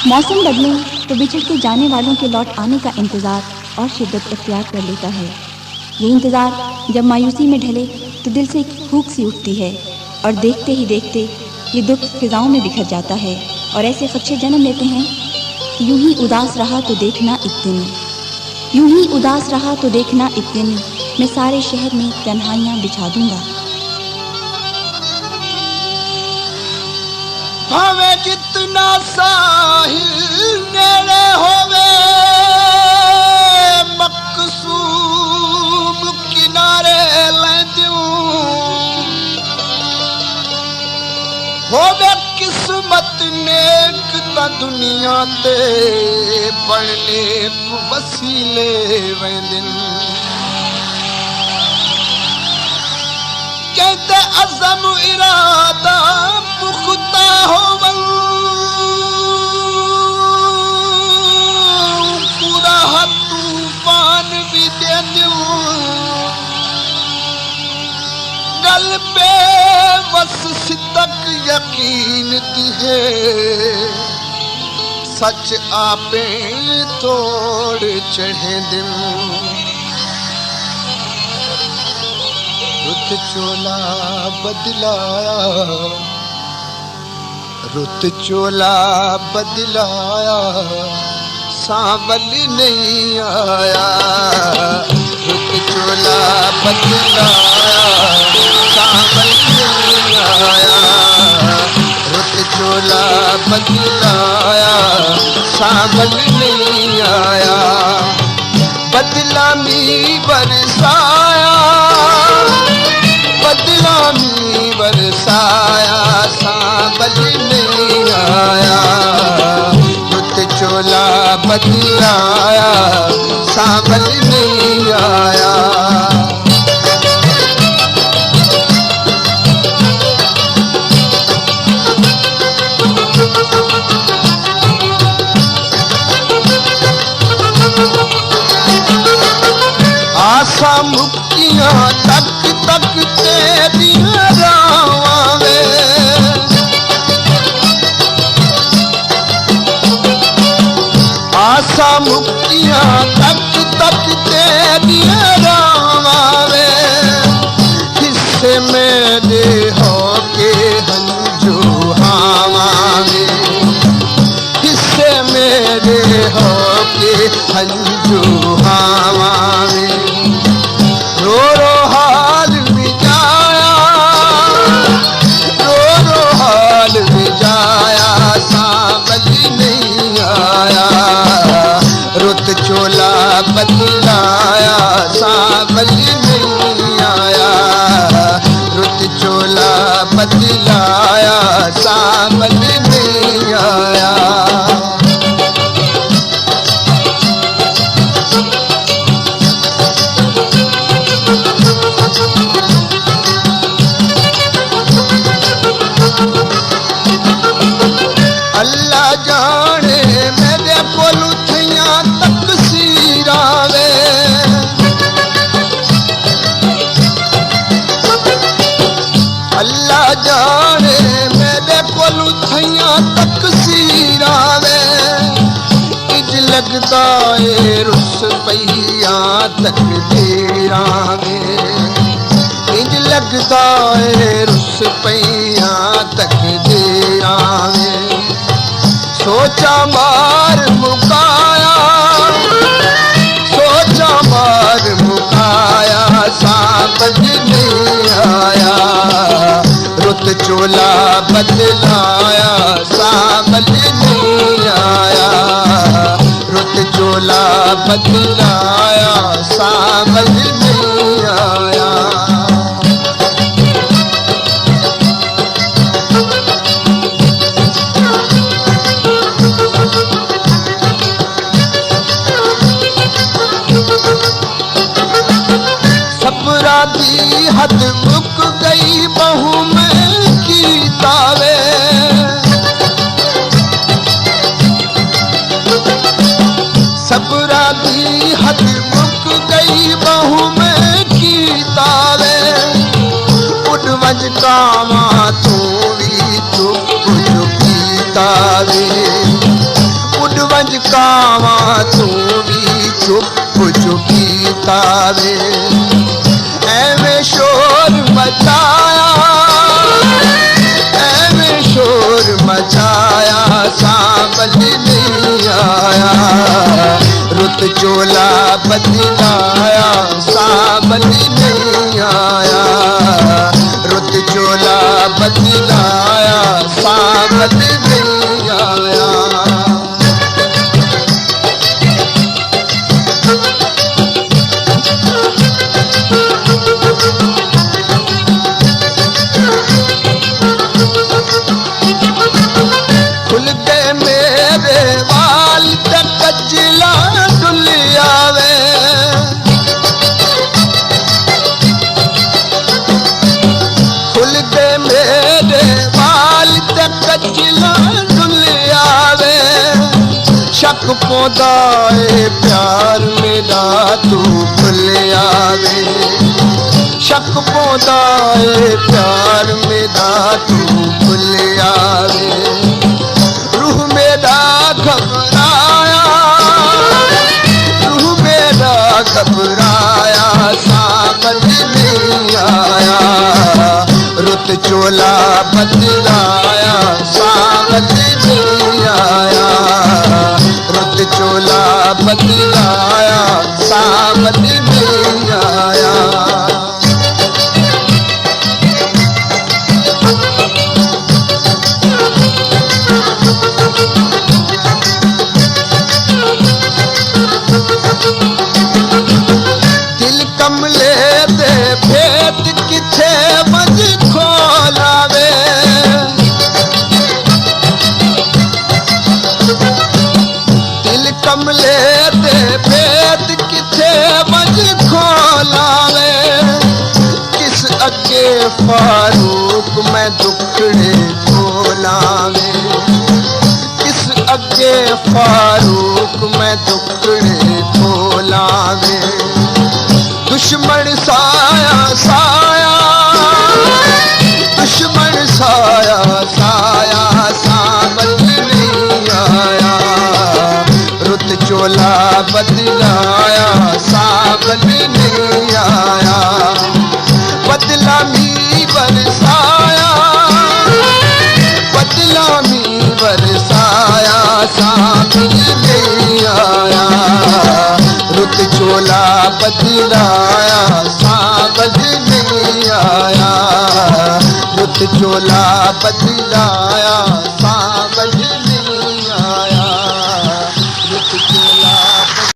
मौसम बदले तो बिछड़ के जाने वालों के लौट आने का इंतज़ार और शिद्दत इख्तियार कर लेता है। ये इंतज़ार जब मायूसी में ढले तो दिल से एक फूंक सी उठती है और देखते ही देखते ये दुख फिजाओं में बिखर जाता है और ऐसे खदशे जन्म लेते हैं कि यूं ही उदास रहा तो देखना एक दिन, यूं ही उदास रहा तो देखना एक दिन, मैं सारे शहर में तन्हाइयाँ बिछा दूंगा। भावे जितना साहिल नेड़े होवे, मकसूम किनारे ले दूं, होवे किस्मत नेक ता दुनिया ते पढ़ने वसीले वेंदिन। कहते अज़म इरादा पुख्ता होवल, पूरा तूफान भी दे दूं, गल पे बस सिद्दक यकीन दी है, सच आपे तोड़ चढ़े दिन। रुत चोला बदलाया, रुत चोला बदलाया, सांवल नहीं आया। रुत चोला बदलाया, सांवल नहीं आया। रुत चोला बदलाया, सांवल नहीं आया। बदला मी बरसाया, बदला मी बरसाया, सांवल नहीं आया। रुत चोला बदलाया, सांवल नहीं आया। आशा मुक्तियां तक तक तेरियां रावां वे, आशा मुक्तियां तक तक तेरियां रावां वे। हिस्से मेरे हो के हंजू हावां वे, हिस्से मेरे हो के हंजू हावां वे। रो रो हाल विजाया, रो रो हाल विजाया, सांवल नहीं आया। रुत चोला बदलाया, सांवल नहीं आया। रुत चोला बदलाया, सांवल नहीं आया। अल्लाह जाने मेरे कोल थियां तकसीरां वे, अल्लाह जाने मेरे कोल थियां तकसीरां वे। इज लगदा ए रुस पईया तकदीरां वे, इज लगदा ए रुस पईया तकदीरां वे। सोचा मार मुकाया, सोचा मार मुकाया, सांवल नहीं आया। रुत चोला बदलाया, सांवल नहीं आया। रुत चोला बदलाया, सांवल नहीं आया। दी हद मुक गई बहू में की तावे, सबरा दी हद मुक गई बहू में की तावे। उठ वज कावा तू भी चुप चुपी तावे, वंज कावा तू भी चुप चुपी तावे एवें शोर मचाया एवें शोर मचाया सांबल नहीं आया रुत चोला बदलाया सांबल नहीं आया रुत चोला बदलाया सांबल नहीं आया खुल गए मेरे वाल कचला डुलियावे खुल गए मेरे वाल कचला डुलियावे शक पौधाए प्यार मेरा तू भुल आवे शक पौधाए प्यार मेरा तू भुल आवे रूह मेरा घबराया रूह मेरा घबराया सांबल नहीं आया रुत चोला बदलाया सांबल नहीं आया रुत चोला बदलाया सांबल नहीं आया दिल कमले दे भेद किथे मज खोलावे दिल कमले दे भेद किथे मज खोलावे किस अगे फारूक मैं दुखड़े खोलावे किस अगे फारूक मैं दुखड़े खोलावे दुश्मन साया साया दुश्मन साया साया सांबल नहीं आया रुत चोला बदलाया सांबल नहीं आया बदला मी बरसाया बदला मी बरसाया सांबल नहीं आया रुत चोला बदलाया सांबल नहीं आया रुत चोला बदलाया